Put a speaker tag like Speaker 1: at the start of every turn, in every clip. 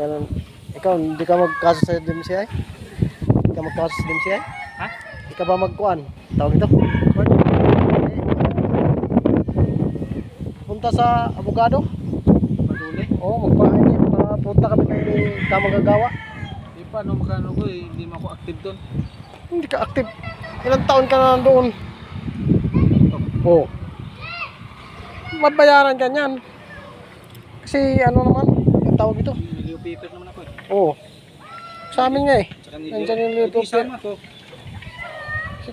Speaker 1: Ganun. Ikaw, hindi ka magkaso sa DMCI? Hindi ka magkaso sa DMCI?
Speaker 2: Ha?
Speaker 1: Hindi ka ba magkuhan? Tawag ito? Punta sa abogado?
Speaker 2: Maduli?
Speaker 1: Oo, magpunta kami kay Kamagagawa.
Speaker 2: Di pa, no, makano ko eh, hindi mo ako active doon.
Speaker 1: Hindi ka active. Ilang taon ka na doon? Oo. Ba't bayaran ka niyan? Kasi ano naman, yung tawag ito?
Speaker 2: Video paper naman ako eh.
Speaker 1: Oo. Sa amin nga eh.
Speaker 2: Tsaka
Speaker 1: Nandiyan yung
Speaker 2: Hindi
Speaker 1: YouTube.
Speaker 2: isama ko.
Speaker 1: Kasi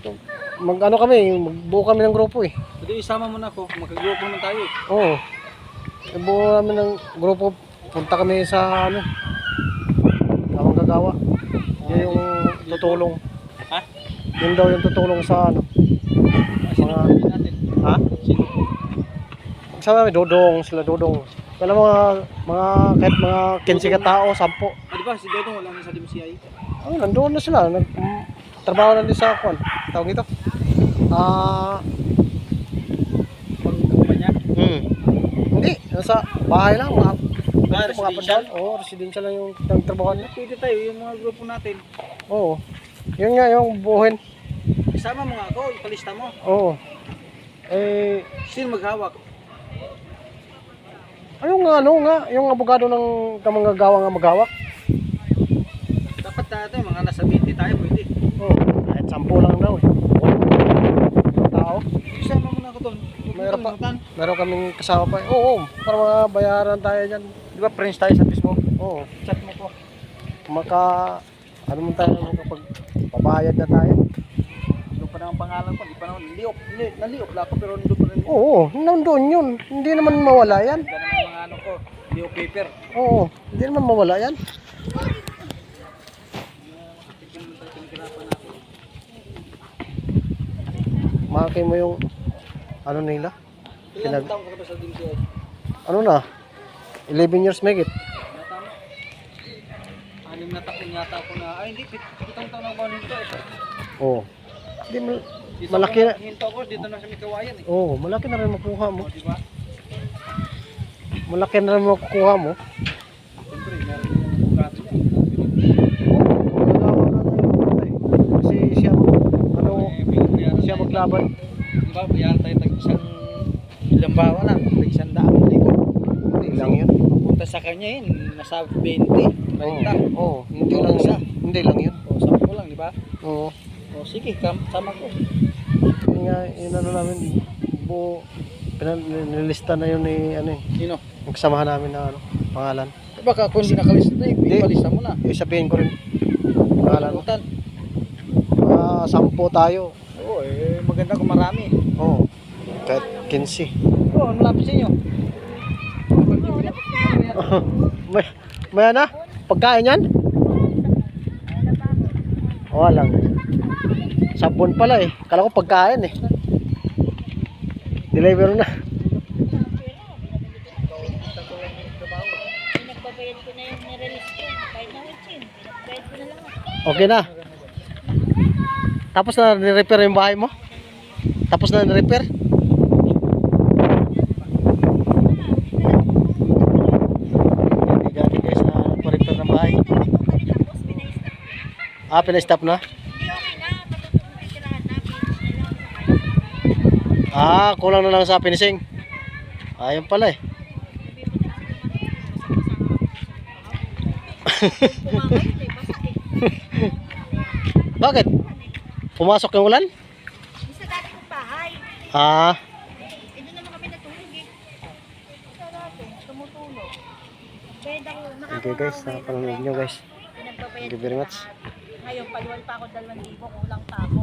Speaker 1: mag-ano kami, magbuo kami ng grupo eh.
Speaker 2: Hindi isama mo na ako, magkagrupo naman tayo eh.
Speaker 1: Oo. Buo namin ng grupo. Punta kami sa ano, Kamagagawa. Yun yung tutulong.
Speaker 2: Ha?
Speaker 1: Yun daw yung tutulong sa ano.
Speaker 2: Sino
Speaker 1: Mga,
Speaker 2: natin?
Speaker 1: ha?
Speaker 2: Sino?
Speaker 1: Kasama kami, Dodong, sila Dodong. Kala kahit mga 15 ka tao, 10.
Speaker 2: Ah, di ba, si Dodong wala na sa DMCI?
Speaker 1: Oh, nandoon na sila. Trabaho na din sa kwan. Tawag ito.
Speaker 2: Pag-kumpanya?
Speaker 1: Hindi, nasa bahay lang. Mga
Speaker 2: residential?
Speaker 1: Oo, residential lang yung trabaho niya.
Speaker 2: Pwede tayo, yung mga grupo natin.
Speaker 1: Oo. Yun nga, yung buuhin.
Speaker 2: Isama mo nga ako, ipalista mo.
Speaker 1: Oo. Eh,
Speaker 2: Sino maghawak?
Speaker 1: yung abogado ng Kamagagawa nga maghawak.
Speaker 2: Dapat tayo, mga nasa 20 tayo, pwede.
Speaker 1: Oo. Kahit 10 lang daw eh. Tao.
Speaker 2: Isama mo na ako doon.
Speaker 1: Meron kaming kasama pa. Oo, para mabayaran tayo dyan.
Speaker 2: Di ba, friends tayo sa Facebook?
Speaker 1: Oo.
Speaker 2: Chat mo ko.
Speaker 1: Ano mo tayo kapag pabayad na tayo?
Speaker 2: Doon pa na ang pangalan ko, di pa naman, naliop lang ako, pero nandun pa rin.
Speaker 1: Oo, nandun yun. Hindi naman mawala yan.
Speaker 2: Ganda naman mga ano ko, video paper.
Speaker 1: Oo, hindi naman mawala yan. Makakay mo yung ano nila?
Speaker 2: Ilang taong ka ba sa DMCI?
Speaker 1: Ano na? 11 years may git.
Speaker 2: Tama. 6 na taon yata ako na, ay hindi, 7 taon ako nito eh.
Speaker 1: Oo. Hindi
Speaker 2: Dito
Speaker 1: malaki
Speaker 2: ako,
Speaker 1: na.
Speaker 2: hinto ako, dito na sa Mikawayan eh.
Speaker 1: Oo, malaki na rin makuha mo.
Speaker 2: O, di ba?
Speaker 1: Malaki na rin makukuha mo.
Speaker 2: Siyempre, meron yung bugado niya.
Speaker 1: Kasi siya siya maglaban.
Speaker 2: Di ba, bayaran tayo tag-isang ilang bawa na, tag-100,000.
Speaker 1: Hindi lang yun.
Speaker 2: Punta sa kanya yun, nasa 20, 30.
Speaker 1: Oo, hindi lang siya. Hindi lang yun.
Speaker 2: O, 10 lang, di ba?
Speaker 1: Oo.
Speaker 2: O, sige, sama ko.
Speaker 1: Yun nga, yun ano namin, nilista na yun ni ano eh.
Speaker 2: Sino?
Speaker 1: Yung kasamahan namin na ano, pangalan.
Speaker 2: Baka kung hindi nakalista na, ipalista mo na.
Speaker 1: Sabihin ko rin. Pangalan.
Speaker 2: Kalimutan.
Speaker 1: 10 tayo.
Speaker 2: Oo, eh, maganda kung marami.
Speaker 1: Oo. Kahit 15.
Speaker 2: Oo, malapit sa inyo.
Speaker 1: may ano? Pagkain yan? Oo lang. Sabon pala eh. Kala ko pagkain eh. Deliver na.
Speaker 3: Nagbabayad ko na yung nirelease ko. Kahit na witchin. Nagbayad ko na lang.
Speaker 1: Okay na. Tapos na ni-repair yung bahay mo? Tapos na ni-repair? Gani guys na nagpa-repair ng bahay. Pina-stop na?
Speaker 3: Hindi okay na. Matutulong yung tirahan namin.
Speaker 1: Kulang na lang sa finishing. Ayun pala eh. Bakit? Pumasok yung ulan?
Speaker 3: Sa dati kong bahay. Doon naman kami natulog eh. Sa dati, tumutulog. Bayad ako.
Speaker 1: Okay guys, napanood nyo guys.
Speaker 3: Pinagbabayad
Speaker 1: Thank you very much.
Speaker 3: Ngayon, paluwal pa ako 2,000. Kulang pa ako.